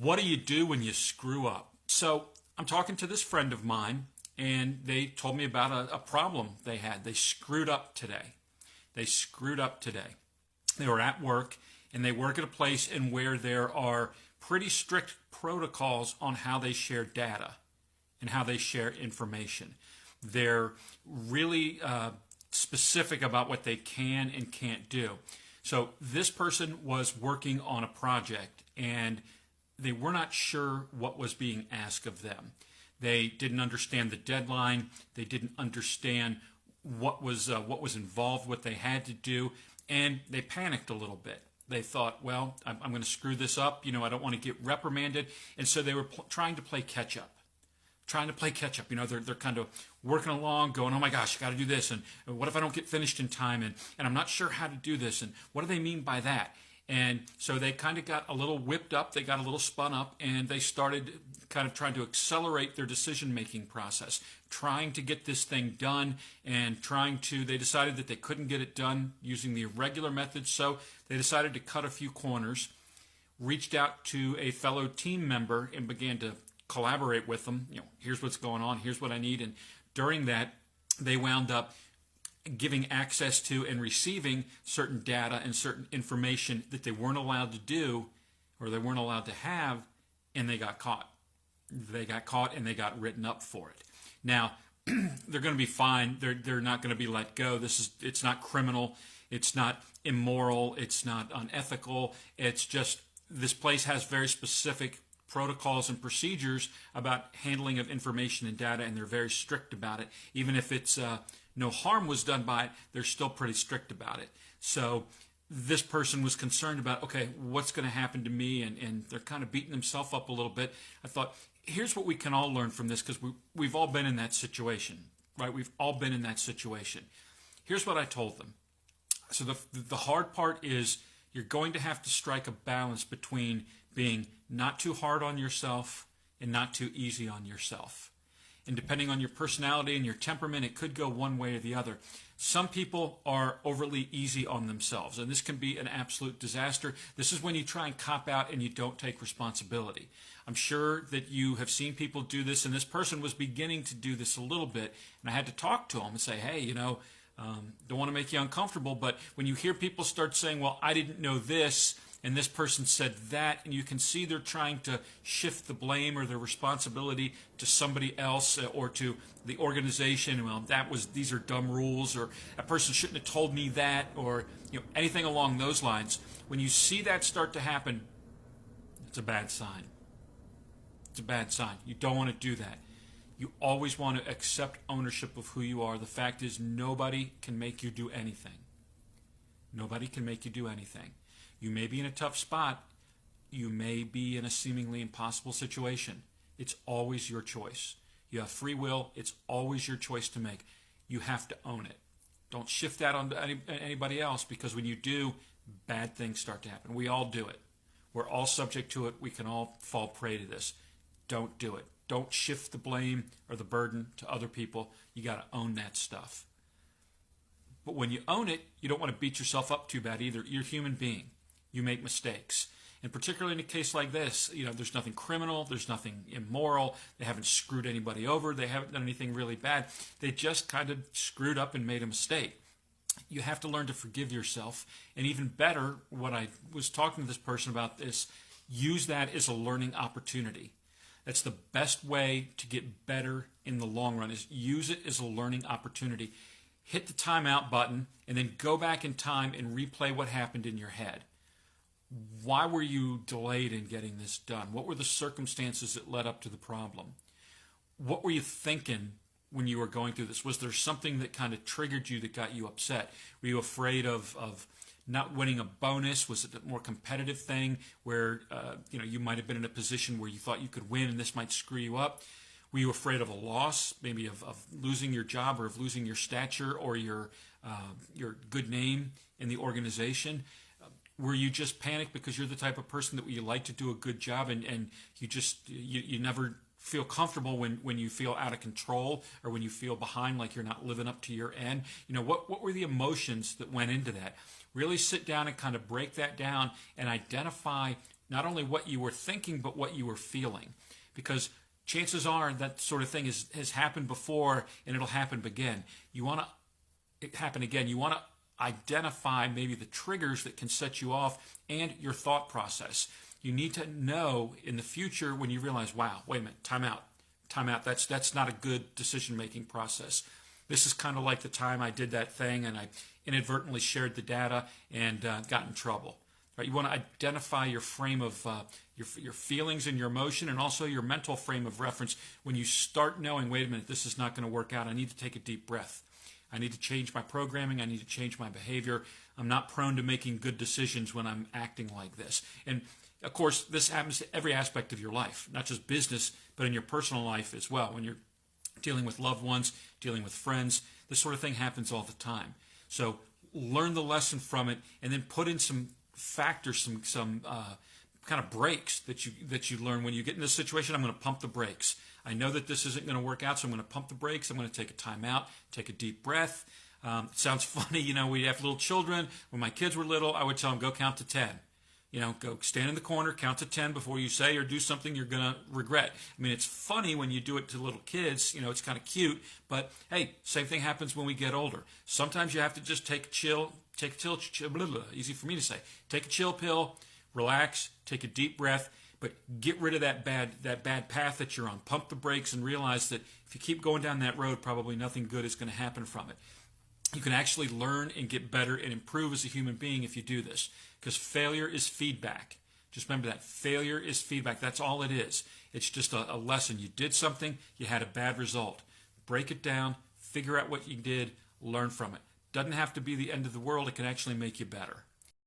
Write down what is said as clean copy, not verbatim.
What do you do when you screw up? So I'm talking to this friend of mine, and they told me about a problem they had. They screwed up today. They screwed up today. They were at work, and they work at a place in where there are pretty strict protocols on how they share data and how they share information. They're really specific about what they can and can't do. So this person was working on a project, and they were not sure what was being asked of them. They didn't understand the deadline. They didn't understand what was involved, what they had to do, and they panicked a little bit. They thought, well, I'm going to screw this up. I don't want to get reprimanded, and so they were trying to play catch up. They're kind of working along, going, oh my gosh, I got to do this, and what if I don't get finished in time, and I'm not sure how to do this, and what do they mean by that? And so they kind of got a little whipped up, they got a little spun up, and they started kind of trying to accelerate their decision-making process, trying to get this thing done, and they decided that they couldn't get it done using the regular methods, so they decided to cut a few corners, reached out to a fellow team member, and began to collaborate with them. Here's what's going on, here's what I need, and during that, they wound up giving access to and receiving certain data and certain information that they weren't allowed to do or they weren't allowed to have, and they got caught. They got caught and they got written up for it. Now, they're going to be fine. They're not going to be let go. It's not criminal. It's not immoral. It's not unethical. It's just this place has very specific protocols and procedures about handling of information and data, and they're very strict about it. Even if it's no harm was done by it, they're still pretty strict about it. So this person was concerned about, okay, what's going to happen to me? And they're kind of beating themselves up a little bit. I thought, here's what we can all learn from this, because we've all been in that situation, right? We've all been in that situation. Here's what I told them. So the hard part is you're going to have to strike a balance between being not too hard on yourself and not too easy on yourself. And depending on your personality and your temperament, it could go one way or the other. Some people are overly easy on themselves, and this can be an absolute disaster. This is when you try and cop out and you don't take responsibility. I'm sure that you have seen people do this, and this person was beginning to do this a little bit, and I had to talk to him and say, hey, don't want to make you uncomfortable, but when you hear people start saying, well, I didn't know this, and this person said that, and you can see they're trying to shift the blame or the responsibility to somebody else or to the organization. Well, these are dumb rules, or that person shouldn't have told me that, or anything along those lines. When you see that start to happen, it's a bad sign. It's a bad sign. You don't want to do that. You always want to accept ownership of who you are. The fact is, nobody can make you do anything. Nobody can make you do anything. You may be in a tough spot. You may be in a seemingly impossible situation. It's always your choice. You have free will. It's always your choice to make. You have to own it. Don't shift that on anybody else, because when you do, bad things start to happen. We all do it. We're all subject to it. We can all fall prey to this. Don't do it. Don't shift the blame or the burden to other people. You got to own that stuff. But when you own it, you don't want to beat yourself up too bad either. You're a human being. You make mistakes. And particularly in a case like this, there's nothing criminal, there's nothing immoral, they haven't screwed anybody over, they haven't done anything really bad. They just kind of screwed up and made a mistake. You have to learn to forgive yourself. And even better, what I was talking to this person about this, use that as a learning opportunity. That's the best way to get better in the long run, is use it as a learning opportunity. Hit the timeout button and then go back in time and replay what happened in your head. Why were you delayed in getting this done? What were the circumstances that led up to the problem? What were you thinking when you were going through this? Was there something that kind of triggered you that got you upset? Were you afraid of not winning a bonus? Was it a more competitive thing where you might have been in a position where you thought you could win and this might screw you up? Were you afraid of a loss, maybe of losing your job or of losing your stature or your good name in the organization? Were you just panicked because you're the type of person that you like to do a good job and you never feel comfortable when you feel out of control or when you feel behind, like you're not living up to your end? What were the emotions that went into that? Really sit down and kind of break that down and identify not only what you were thinking, but what you were feeling. Because chances are that sort of thing has happened before, and it'll happen again. You want to happen again. You want to identify maybe the triggers that can set you off and your thought process. You need to know in the future when you realize, wow, wait a minute, time out. That's not a good decision-making process. This is kind of like the time I did that thing and I inadvertently shared the data and got in trouble. Right? You want to identify your frame of your feelings and your emotion, and also your mental frame of reference when you start knowing, wait a minute, this is not going to work out. I need to take a deep breath. I need to change my programming. I need to change my behavior. I'm not prone to making good decisions when I'm acting like this. And of course, this happens to every aspect of your life, not just business, but in your personal life as well. When you're dealing with loved ones, dealing with friends, this sort of thing happens all the time. So learn the lesson from it, and then put in some factors, some kind of breaks that you learn when you get in this situation. I'm going to pump the brakes. I know that this isn't going to work out, so I'm going to pump the brakes. I'm going to take a time out, take a deep breath. It sounds funny, we have little children. When my kids were little, I would tell them, go count to 10. Go stand in the corner, count to 10 before you say or do something you're going to regret. I mean, it's funny when you do it to little kids. It's kind of cute. But, hey, same thing happens when we get older. Sometimes you have to just take a chill, easy for me to say. Take a chill pill, relax, take a deep breath, but get rid of that bad path that you're on. Pump the brakes and realize that if you keep going down that road, probably nothing good is going to happen from it. You can actually learn and get better and improve as a human being if you do this, because failure is feedback. Just remember that. Failure is feedback. That's all it is. It's just a lesson. You did something, you had a bad result. Break it down, figure out what you did, learn from it. Doesn't have to be the end of the world. It can actually make you better.